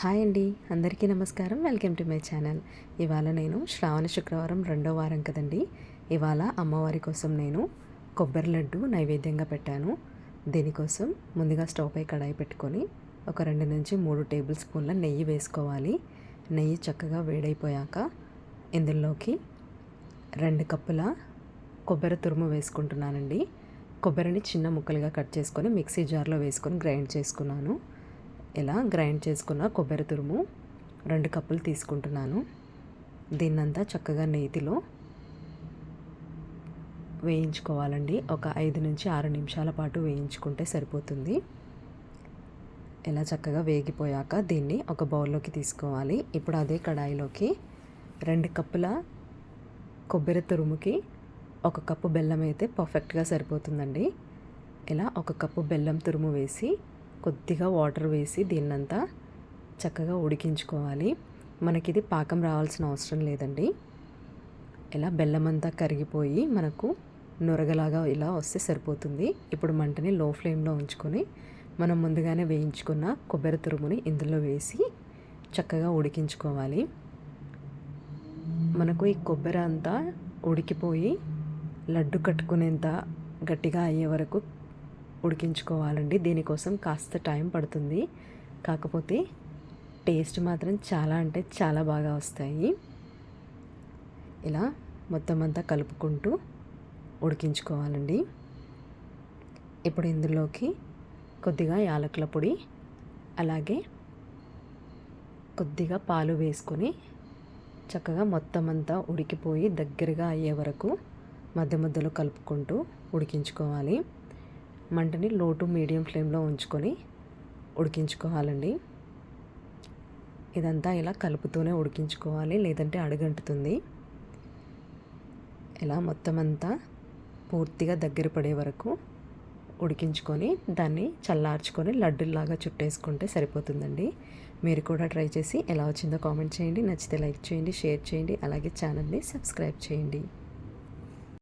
Hi అండి, అందరికీ నమస్కారం. Welcome to my channel. ఇవాళ నేను శ్రావణ శుక్రవారం రెండో వారం కదండి. ఇవాళ అమ్మవారి కోసం నేను కొబ్బరి లడ్డు నైవేద్యంగా పెట్టాను. దీనికోసం ముందుగా స్టవ్ పై కడాయి పెట్టుకొని ఒక 2 నుంచి 3 టేబుల్ స్పూన్ల నెయ్యి వేసుకోవాలి. నెయ్యి చక్కగా వేడైపోయాక ఇందులోకి 2 కప్పుల కొబ్బరి తురుము వేసుకుంటున్నానండి. కొబ్బరిని చిన్న ముక్కలుగా కట్ చేసుకొని మిక్సీ జార్లో వేసుకొని గ్రైండ్ చేసుకున్నాను. ఇలా గ్రైండ్ చేసుకున్న కొబ్బరి తురుము 2 కప్పులు తీసుకుంటున్నాను. దీన్నంతా చక్కగా నేతిలో వేయించుకోవాలండి. ఒక 5 నుంచి 6 నిమిషాల పాటు వేయించుకుంటే సరిపోతుంది. ఇలా చక్కగా వేగిపోయాక దీన్ని ఒక బౌల్లోకి తీసుకోవాలి. ఇప్పుడు అదే కడాయిలోకి 2 కప్పుల కొబ్బరి తురుముకి 1 కప్పు బెల్లం అయితే పర్ఫెక్ట్గా సరిపోతుందండి. ఇలా 1 కప్పు బెల్లం తురుము వేసి కొద్దిగా వాటర్ వేసి దీన్నంతా చక్కగా ఉడికించుకోవాలి. మనకిది పాకం రావాల్సిన అవసరం లేదండి. ఇలా బెల్లం అంతా కరిగిపోయి మనకు నురగలాగా ఇలా వస్తే సరిపోతుంది. ఇప్పుడు మంటని లో ఫ్లేమ్లో ఉంచుకొని మనం ముందుగానే వేయించుకున్న కొబ్బరి తురుముని ఇందులో వేసి చక్కగా ఉడికించుకోవాలి. మనకు ఈ కొబ్బరి అంతా ఉడికిపోయి లడ్డు కట్టుకునేంత గట్టిగా అయ్యే వరకు ఉడికించుకోవాలండి. దీనికోసం కాస్త టైం పడుతుంది, కాకపోతే టేస్ట్ మాత్రం చాలా అంటే చాలా బాగా వస్తాయి. ఇలా మొత్తం అంతా కలుపుకుంటూ ఉడికించుకోవాలండి. ఇప్పుడు ఇందులోకి కొద్దిగా యాలకుల పొడి అలాగే కొద్దిగా పాలు వేసుకొని చక్కగా మొత్తం అంతా ఉడికిపోయి దగ్గరగా అయ్యే వరకు మధ్య మధ్యలో కలుపుకుంటూ ఉడికించుకోవాలి. మంటని లో టు మీడియం ఫ్లేమ్లో ఉంచుకొని ఉడికించుకోవాలండి. ఇదంతా ఇలా కలుపుతూనే ఉడికించుకోవాలి, లేదంటే అడుగంటుతుంది. ఇలా మొత్తం అంతా పూర్తిగా దగ్గర పడే వరకు ఉడికించుకొని దాన్ని చల్లార్చుకొని లడ్డులాగా చుట్టేసుకుంటే సరిపోతుందండి. మీరు కూడా ట్రై చేసి ఎలా వచ్చిందో కామెంట్ చేయండి. నచ్చితే లైక్ చేయండి, షేర్ చేయండి, అలాగే ఛానల్ని సబ్స్క్రైబ్ చేయండి.